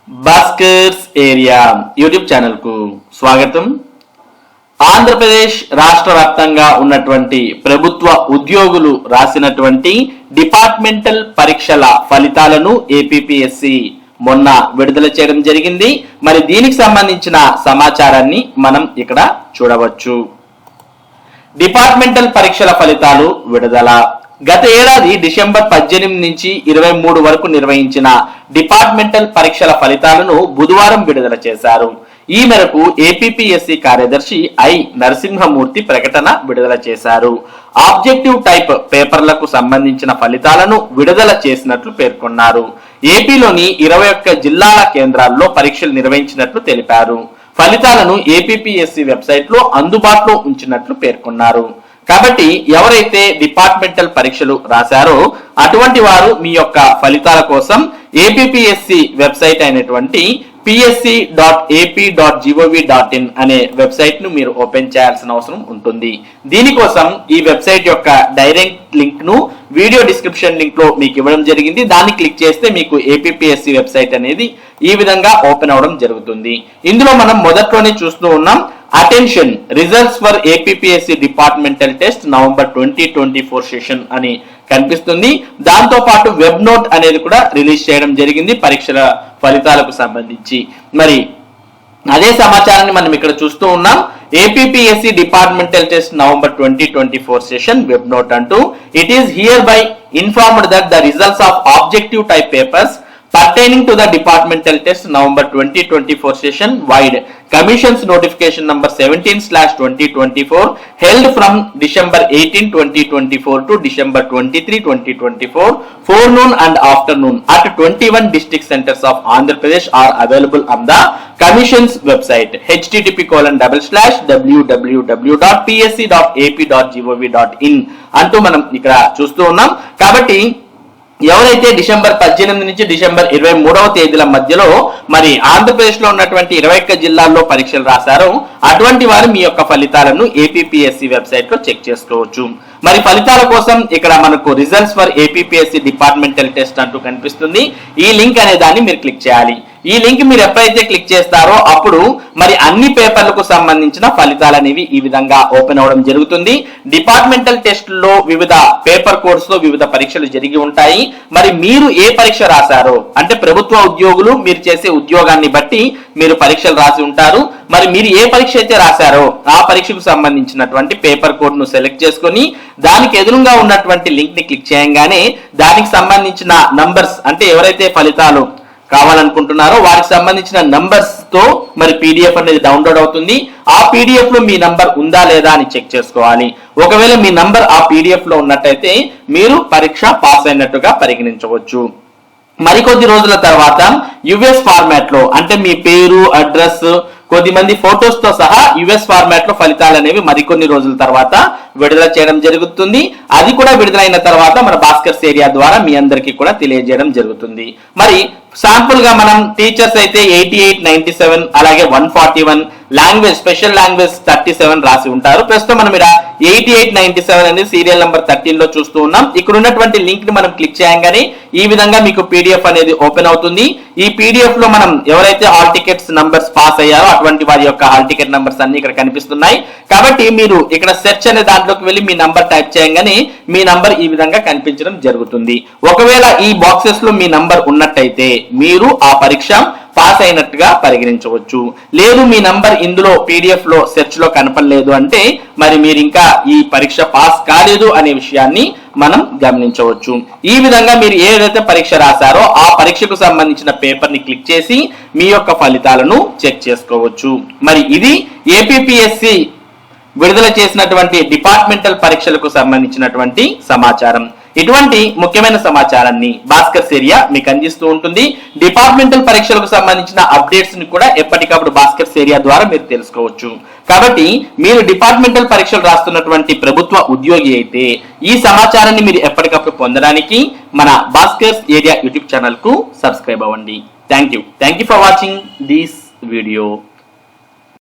Bhaskar's area YouTube channel కు స్వాగతం. ఆంధ్రప్రదేశ్ రాష్ట్ర వ్యాప్తంగా ఉన్నటువంటి ప్రభుత్వ ఉద్యోగులు రాసినటువంటి డిపార్ట్మెంటల్ పరీక్షల ఫలితాలను ఏపీపీఎస్సీ మొన్న విడుదల చేయడం జరిగింది. మరి దీనికి సంబంధించిన సమాచారాన్ని మనం ఇక్కడ చూడవచ్చు. డిపార్ట్మెంటల్ పరీక్షల ఫలితాలు విడుదల. గత ఏడాది డిసెంబర్ 18 నుంచి 23 వరకు నిర్వహించిన డిపార్ట్మెంటల్ పరీక్షల ఫలితాలను బుధవారం విడుదల చేశారు. ఈ మేరకు ఏపీపీఎస్సీ కార్యదర్శి ఐ నరసింహమూర్తి ప్రకటన విడుదల చేశారు. ఆబ్జెక్టివ్ టైప్ పేపర్లకు సంబంధించిన ఫలితాలను విడుదల చేసినట్లు పేర్కొన్నారు. ఏపీలోని 21 జిల్లాల కేంద్రాల్లో పరీక్షలు నిర్వహించినట్లు తెలిపారు. ఫలితాలను ఏపీపీఎస్సీ వెబ్సైట్ లో అందుబాటులో ఉంచినట్లు పేర్కొన్నారు. కాబట్టి ఎవరైతే డిపార్ట్మెంటల్ పరీక్షలు రాశారో అటువంటి వారు మీ యొక్క ఫలితాల కోసం ఏపీపీఎస్సీ వెబ్సైట్ అయినటువంటి psc.ap.gov.in అనే వెబ్సైట్ ను మీరు ఓపెన్ చేయాల్సిన అవసరం ఉంటుంది. దీనికోసం ఈ వెబ్సైట్ యొక్క డైరెక్ట్ లింక్ ను వీడియో డిస్క్రిప్షన్ లింక్ లో మీకు ఇవ్వడం జరిగింది. దాన్ని క్లిక్ చేస్తే మీకు ఏపీపీఎస్సీ వెబ్సైట్ అనేది ఈ విధంగా ఓపెన్ అవడం జరుగుతుంది. ఇందులో మనం మొదట్లోనే చూస్తూ ఉన్నాం, attention results for APPSC departmental test November 2024 session అని కనిపిస్తుంది. దాంతో పాటు వెబ్ నోట్ అనేది కూడా రిలీజ్ చేయడం జరిగింది పరీక్షల ఫలితాలకు సంబంధించి. మరి అదే సమాచారాన్ని మనం ఇక్కడ చూస్తూ ఉన్నాం. APPSC departmental test November 2024 session web note అంటూ it is hereby informed that the results of objective type papers pertaining to the departmental test November 2024 session wide commission's notification number 17/2024 held from December 18 2024 to December 23 2024 forenoon and afternoon at 21 district centers of Andhra Pradesh are available on the commission's website http://www.psc.ap.gov.in అంటూ మనం ఇక్కడ చూస్తూ ఉన్నాం. కాబట్టి ఎవరైతే December 18 నుంచి December 23వ తేదీల మధ్యలో మరి ఆంధ్రప్రదేశ్ లో ఉన్నటువంటి 21 జిల్లాల్లో పరీక్షలు రాశారో అటువంటి వారు మీ యొక్క ఫలితాలను ఏపీపీఎస్సీ వెబ్సైట్ లో చెక్ చేసుకోవచ్చు. మరి ఫలితాల కోసం ఇక్కడ మనకు results for APPSC departmental test అంటూ కనిపిస్తుంది. ఈ లింక్ అనే దాన్ని మీరు క్లిక్ చేయాలి. ఈ లింక్ మీరు ఎప్పుడైతే క్లిక్ చేస్తారో అప్పుడు మరి అన్ని పేపర్లకు సంబంధించిన ఫలితాలు అనేవి ఈ విధంగా ఓపెన్ అవడం జరుగుతుంది. డిపార్ట్మెంటల్ టెస్ట్ లో వివిధ పేపర్ కోడ్స్ లో వివిధ పరీక్షలు జరిగి ఉంటాయి. మరి మీరు ఏ పరీక్ష రాశారో అంటే ప్రభుత్వ ఉద్యోగులు మీరు చేసే ఉద్యోగాన్ని బట్టి మీరు పరీక్షలు రాసి ఉంటారు. మరి మీరు ఏ పరీక్ష అయితే రాశారో ఆ పరీక్షకు సంబంధించినటువంటి పేపర్ కోడ్ ను సెలెక్ట్ చేసుకొని దానికి ఎదురుగా ఉన్నటువంటి లింక్ ని క్లిక్ చేయగానే దానికి సంబంధించిన నంబర్స్ అంటే ఎవరైతే ఫలితాలు కావాలనుకుంటున్నారో వారికి సంబంధించిన నంబర్స్ తో మరి పీడిఎఫ్ అనేది డౌన్లోడ్ అవుతుంది. ఆ పీడిఎఫ్ లో మీ నంబర్ ఉందా లేదా అని చెక్ చేసుకోవాలి. ఒకవేళ మీ నంబర్ ఆ పీడిఎఫ్ లో ఉన్నట్టయితే మీరు పరీక్ష పాస్ అయినట్టుగా పరిగణించవచ్చు. మరికొద్ది రోజుల తర్వాత యుఎస్ ఫార్మాట్ లో అంటే మీ పేరు, అడ్రస్, కొద్దిమంది ఫోటోస్ తో సహా యుఎస్ ఫార్మాట్ లో ఫలితాలు అనేవి మరికొన్ని రోజుల తర్వాత విడుదల చేయడం జరుగుతుంది. అది కూడా విడుదలైన తర్వాత మన భాస్కర్స్ ఏరియా ద్వారా మీ అందరికీ కూడా తెలియజేయడం జరుగుతుంది. మరి శాంపుల్ గా మనం టీచర్స్ అయితే 88, 97 అలాగే 141, లాంగ్వేజ్ స్పెషల్ లాంగ్వేజ్ 37 రాసి ఉంటారు. ప్రస్తుతం మనం ఇక్కడ 88, 97 అనేది సీరియల్ నెంబర్ 13 లో చూస్తూ ఉన్నాం. ఇక్కడ ఉన్నటువంటి లింక్ ని మనం క్లిక్ చేయగానే ఈ విధంగా మీకు పీడిఎఫ్ అనేది ఓపెన్ అవుతుంది. ఈ పీడిఎఫ్ లో మనం ఎవరైతే హాల్ టికెట్స్ నంబర్స్ పాస్ అయ్యారో అటువంటి వారి యొక్క హాల్ టికెట్ నంబర్స్ అన్ని ఇక్కడ కనిపిస్తున్నాయి. కాబట్టి మీరు ఇక్కడ సెర్చ్ అనే దాంట్లోకి వెళ్ళి మీ నంబర్ టైప్ చేయగానే మీ నంబర్ ఈ విధంగా కనిపించడం జరుగుతుంది. ఒకవేళ ఈ బాక్సెస్ లో మీ నంబర్ ఉన్నట్టయితే మీరు ఆ పరీక్ష పాస్ అయినట్టుగా పరిగణించవచ్చు. లేదు మీ నంబర్ ఇందులో పీడిఎఫ్ లో సెర్చ్ లో కనపడలేదు అంటే మరి మీరు ఇంకా ఈ పరీక్ష పాస్ కాలేదు అనే విషయాన్ని మనం గమనించవచ్చు. ఈ విధంగా మీరు ఏదైతే పరీక్ష రాశారో ఆ పరీక్షకు సంబంధించిన పేపర్ ని క్లిక్ చేసి మీ యొక్క ఫలితాలను చెక్ చేసుకోవచ్చు. మరి ఇది ఏపీపీఎస్సీ విడుదల చేసినటువంటి డిపార్ట్మెంటల్ పరీక్షలకు సంబంధించినటువంటి సమాచారం. ఇటువంటి ముఖ్యమైన సమాచారాన్ని భాస్కర్స్ ఏరియా మీకు అందిస్తూ ఉంటుంది. డిపార్ట్మెంటల్ పరీక్షలకు సంబంధించిన అప్డేట్స్ ని కూడా ఎప్పటికప్పుడు భాస్కర్స్ ఏరియా ద్వారా మీరు తెలుసుకోవచ్చు. కాబట్టి మీరు డిపార్ట్మెంటల్ పరీక్షలు రాస్తున్నటువంటి ప్రభుత్వ ఉద్యోగి అయితే ఈ సమాచారాన్ని మీరు ఎప్పటికప్పుడు పొందడానికి మన భాస్కర్స్ ఏరియా యూట్యూబ్ ఛానల్ కు సబ్స్క్రైబ్ అవ్వండి. Thank you for watching this video.